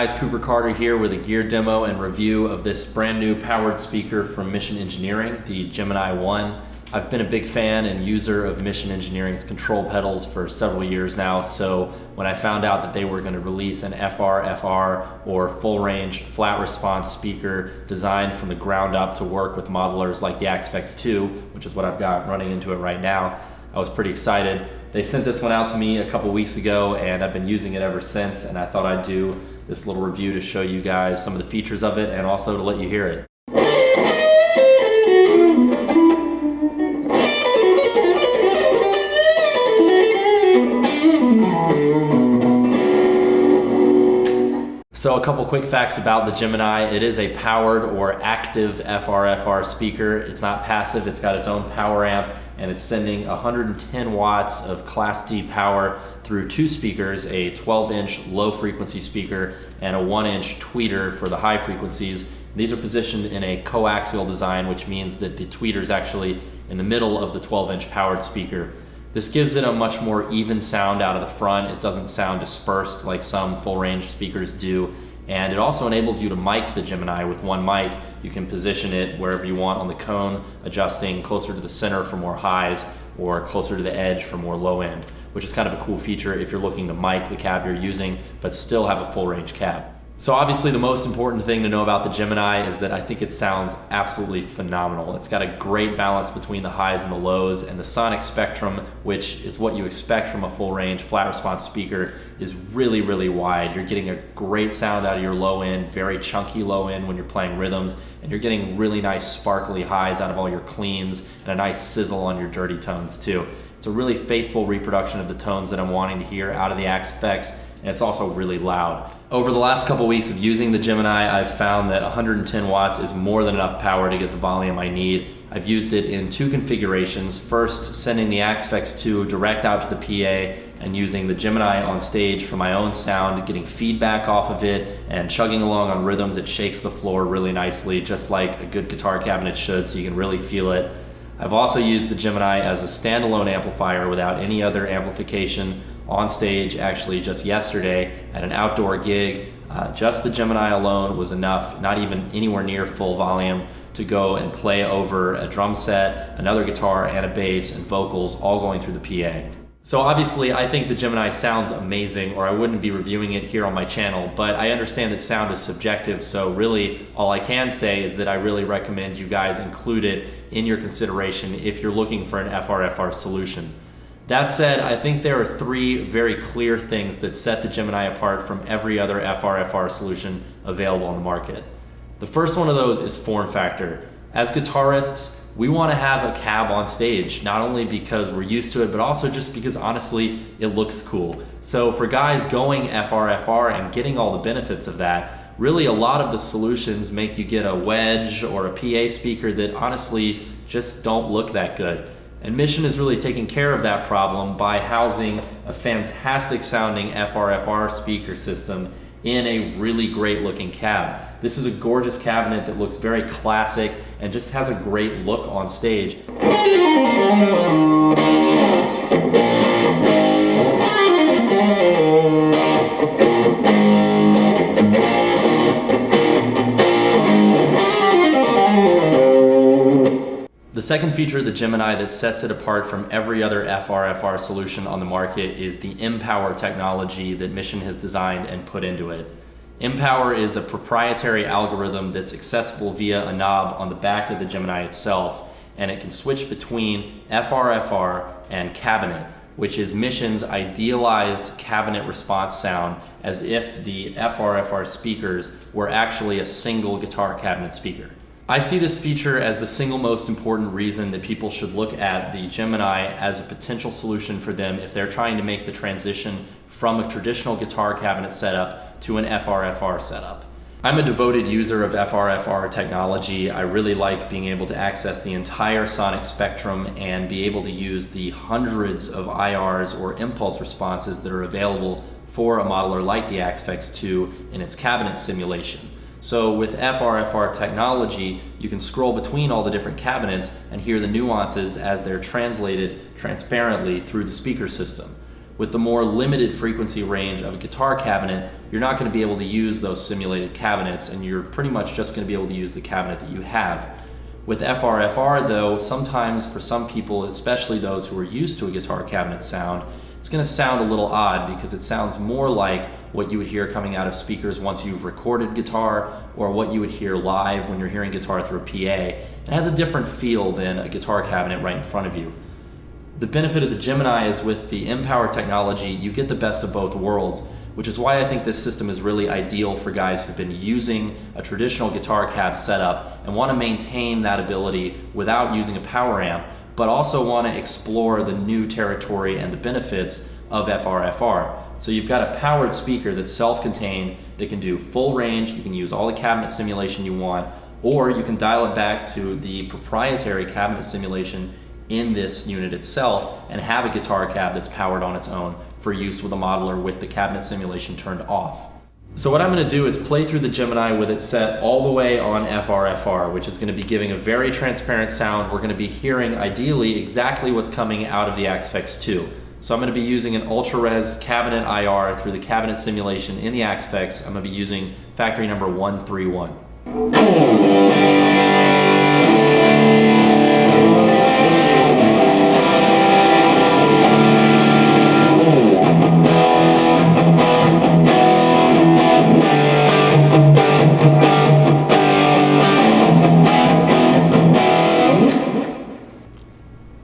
guys, Cooper Carter here with a gear demo and review of this brand new powered speaker from Mission Engineering, the Gemini 1. I've been a big fan and user of Mission Engineering's control pedals for several years now, so when I found out that they were going to release an FRFR or full range flat response speaker designed from the ground up to work with modelers like the Aspects 2, which is what I've got running into it right now, I was pretty excited. They sent this one out to me a couple weeks ago and I've been using it ever since, and I thought I'd do this little review to show you guys some of the features of it and also to let you hear it. So a couple quick facts about the Gemini. It is a powered or active FRFR speaker. It's not passive, it's got its own power amp, and it's sending 110 watts of Class D power through two speakers, a 12-inch low frequency speaker and a 1-inch tweeter for the high frequencies. These are positioned in a coaxial design, which means that the tweeter is actually in the middle of the 12-inch powered speaker. This gives it a much more even sound out of the front. It doesn't sound dispersed like some full range speakers do. And it also enables you to mic the Gemini with one mic. You can position it wherever you want on the cone, adjusting closer to the center for more highs or closer to the edge for more low end, which is kind of a cool feature if you're looking to mic the cab you're using, but still have a full range cab. So obviously the most important thing to know about the Gemini is that I think it sounds absolutely phenomenal. It's got a great balance between the highs and the lows, and the sonic spectrum, which is what you expect from a full range flat response speaker, is really, really wide. You're getting a great sound out of your low end, very chunky low end when you're playing rhythms, and you're getting really nice sparkly highs out of all your cleans and a nice sizzle on your dirty tones too. It's a really faithful reproduction of the tones that I'm wanting to hear out of the Aspects, and it's also really loud. Over the last couple weeks of using the Gemini, I've found that 110 watts is more than enough power to get the volume I need. I've used it in two configurations. First, sending the Aspects 2 direct out to the PA and using the Gemini on stage for my own sound, getting feedback off of it and chugging along on rhythms. It shakes the floor really nicely, just like a good guitar cabinet should, so you can really feel it. I've also used the Gemini as a standalone amplifier without any other amplification on stage, actually just yesterday at an outdoor gig. Just the Gemini alone was enough, not even anywhere near full volume, to go and play over a drum set, another guitar and a bass and vocals all going through the PA. So obviously I think the Gemini sounds amazing, or I wouldn't be reviewing it here on my channel, but I understand that sound is subjective, so really all I can say is that I really recommend you guys include it in your consideration if you're looking for an FRFR solution. That said, I think there are three very clear things that set the Gemini apart from every other FRFR solution available on the market. The first one of those is form factor. As guitarists, we want to have a cab on stage, not only because we're used to it, but also just because honestly, it looks cool. So for guys going FRFR and getting all the benefits of that, really a lot of the solutions make you get a wedge or a PA speaker that honestly just don't look that good. And Mission is really taking care of that problem by housing a fantastic sounding FRFR speaker system in a really great looking cab. This is a gorgeous cabinet that looks very classic and just has a great look on stage. The second feature of the Gemini that sets it apart from every other FRFR solution on the market is the mPower technology that Mission has designed and put into it. mPower is a proprietary algorithm that's accessible via a knob on the back of the Gemini itself, and it can switch between FRFR and cabinet, which is Mission's idealized cabinet response sound, as if the FRFR speakers were actually a single guitar cabinet speaker. I see this feature as the single most important reason that people should look at the Gemini as a potential solution for them if they're trying to make the transition from a traditional guitar cabinet setup to an FRFR setup. I'm a devoted user of FRFR technology. I really like being able to access the entire sonic spectrum and be able to use the hundreds of IRs or impulse responses that are available for a modeler like the Aspects 2 in its cabinet simulation. So with FRFR technology, you can scroll between all the different cabinets and hear the nuances as they're translated transparently through the speaker system. With the more limited frequency range of a guitar cabinet, you're not going to be able to use those simulated cabinets, and you're pretty much just going to be able to use the cabinet that you have. With FRFR though, sometimes for some people, especially those who are used to a guitar cabinet sound, it's going to sound a little odd because it sounds more like what you would hear coming out of speakers once you've recorded guitar, or what you would hear live when you're hearing guitar through a PA. It has a different feel than a guitar cabinet right in front of you. The benefit of the Gemini is with the M-Power technology, you get the best of both worlds, which is why I think this system is really ideal for guys who've been using a traditional guitar cab setup and want to maintain that ability without using a power amp, but also want to explore the new territory and the benefits of FRFR. So you've got a powered speaker that's self-contained, that can do full range, you can use all the cabinet simulation you want, or you can dial it back to the proprietary cabinet simulation in this unit itself and have a guitar cab that's powered on its own for use with a modeler with the cabinet simulation turned off. So what I'm going to do is play through the Gemini with it set all the way on FRFR, which is going to be giving a very transparent sound. We're going to be hearing ideally exactly what's coming out of the Asphex 2. So I'm going to be using an ultra-res cabinet IR through the cabinet simulation in the Asphex. I'm going to be using factory number 131.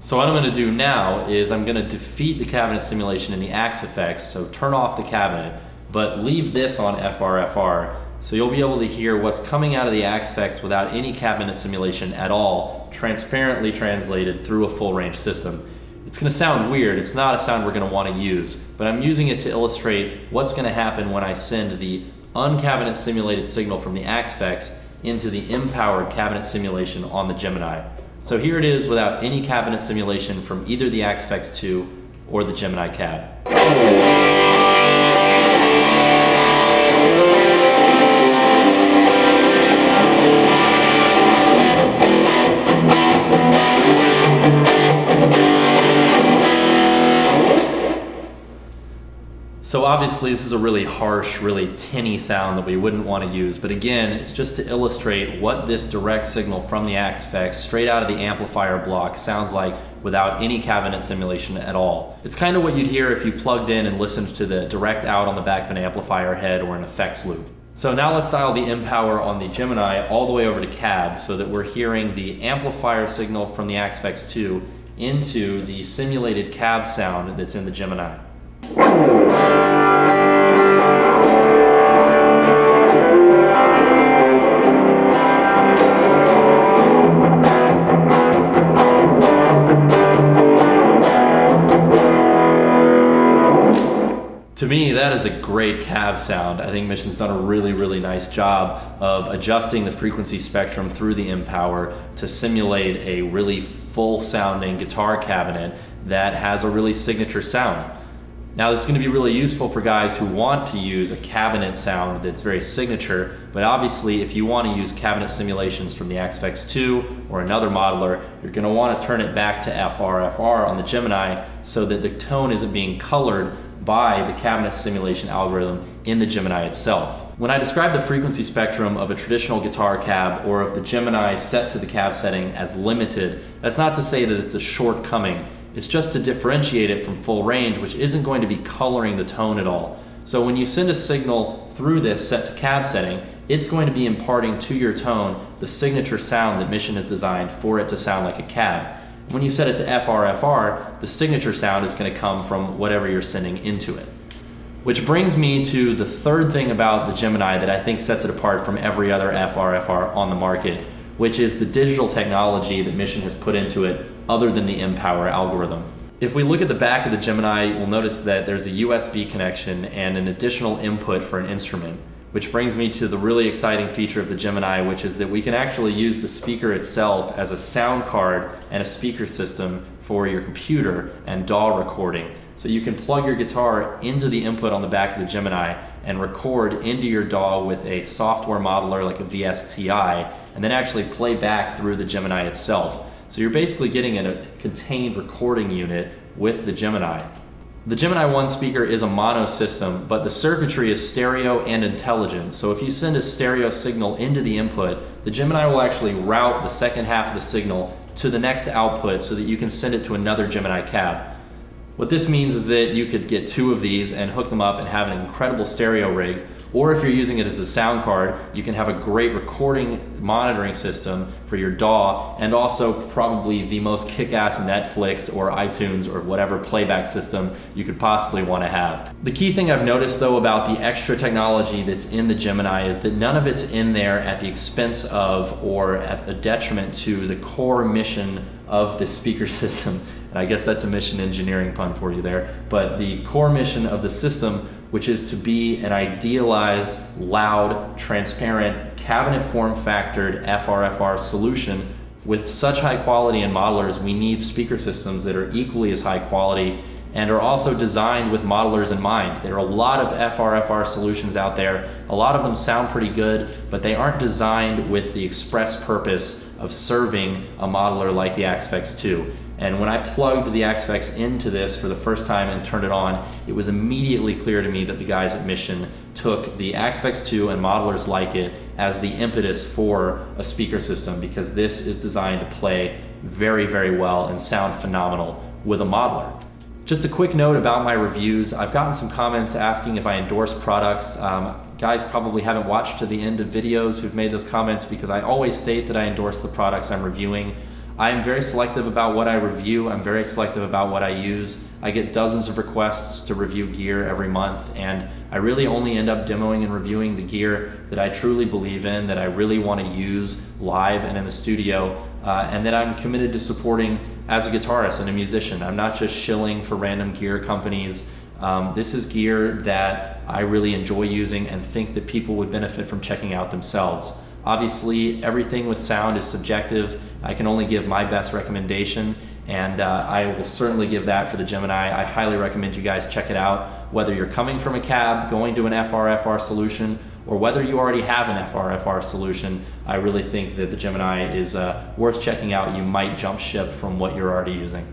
So what I'm going to do now is I'm going to defeat the cabinet simulation in the Asphex, so turn off the cabinet, but leave this on FRFR, so you'll be able to hear what's coming out of the Asphex without any cabinet simulation at all, transparently translated through a full range system. It's going to sound weird, it's not a sound we're going to want to use, but I'm using it to illustrate what's going to happen when I send the uncabinet simulated signal from the Asphex into the M-Powered cabinet simulation on the Gemini. So here it is without any cabinet simulation from either the Asphex 2 or the Gemini cab. So obviously this is a really harsh, really tinny sound that we wouldn't want to use, but again, it's just to illustrate what this direct signal from the Asphex straight out of the amplifier block sounds like without any cabinet simulation at all. It's kind of what you'd hear if you plugged in and listened to the direct out on the back of an amplifier head or an effects loop. So now let's dial the M-Power on the Gemini all the way over to cab so that we're hearing the amplifier signal from the Asphex 2 into the simulated cab sound that's in the Gemini. To me, that is a great cab sound. I think Mission's done a really, really nice job of adjusting the frequency spectrum through the M-Power to simulate a really full-sounding guitar cabinet that has a really signature sound. Now this is going to be really useful for guys who want to use a cabinet sound that's very signature, but obviously if you want to use cabinet simulations from the Asphex 2 or another modeler, you're going to want to turn it back to FRFR on the Gemini so that the tone isn't being colored by the cabinet simulation algorithm in the Gemini itself. When I describe the frequency spectrum of a traditional guitar cab or of the Gemini set to the cab setting as limited, that's not to say that it's a shortcoming. It's just to differentiate it from full range, which isn't going to be coloring the tone at all. So when you send a signal through this set to cab setting, it's going to be imparting to your tone the signature sound that Mission has designed for it to sound like a cab. When you set it to FRFR, the signature sound is going to come from whatever you're sending into it. Which brings me to the third thing about the Gemini that I think sets it apart from every other FRFR on the market, which is the digital technology that Mission has put into it other than the M-Power algorithm. If we look at the back of the Gemini, we'll notice that there's a USB connection and an additional input for an instrument, which brings me to the really exciting feature of the Gemini, which is that we can actually use the speaker itself as a sound card and a speaker system for your computer and DAW recording. So you can plug your guitar into the input on the back of the Gemini and record into your DAW with a software modeler like a VSTi, and then actually play back through the Gemini itself. So you're basically getting a contained recording unit with the Gemini. The Gemini 1 speaker is a mono system, but the circuitry is stereo and intelligent. So if you send a stereo signal into the input, the Gemini will actually route the second half of the signal to the next output so that you can send it to another Gemini cab. What this means is that you could get 2 of these and hook them up and have an incredible stereo rig, or if you're using it as a sound card, you can have a great recording monitoring system for your DAW, and also probably the most kick-ass Netflix or iTunes or whatever playback system you could possibly want to have. The key thing I've noticed though about the extra technology that's in the Gemini is that none of it's in there at the expense of or at a detriment to the core mission of the speaker system. And I guess that's a mission engineering pun for you there. But the core mission of the system, which is to be an idealized, loud, transparent, cabinet form-factored FRFR solution with such high quality in modelers, we need speaker systems that are equally as high quality and are also designed with modelers in mind. There are a lot of FRFR solutions out there. A lot of them sound pretty good, but they aren't designed with the express purpose of serving a modeler like the Aspx 2. And when I plugged the Aspx into this for the first time and turned it on, it was immediately clear to me that the guys at Mission took the Aspx 2 and modelers like it as the impetus for a speaker system, because this is designed to play very, very well and sound phenomenal with a modeler. Just a quick note about my reviews. I've gotten some comments asking if I endorse products. Guys probably haven't watched to the end of videos who've made those comments, because I always state that I endorse the products I'm reviewing. I am very selective about what I review. I'm very selective about what I use. I get dozens of requests to review gear every month, and I really only end up demoing and reviewing the gear that I truly believe in, that I really want to use live and in the studio, and that I'm committed to supporting as a guitarist and a musician. I'm not just shilling for random gear companies. This is gear that I really enjoy using and think that people would benefit from checking out themselves. Obviously, everything with sound is subjective. I can only give my best recommendation, and I will certainly give that for the Gemini. I highly recommend you guys check it out, whether you're coming from a cab, going to an FRFR solution, or whether you already have an FRFR solution. I really think that the Gemini is worth checking out. You might jump ship from what you're already using.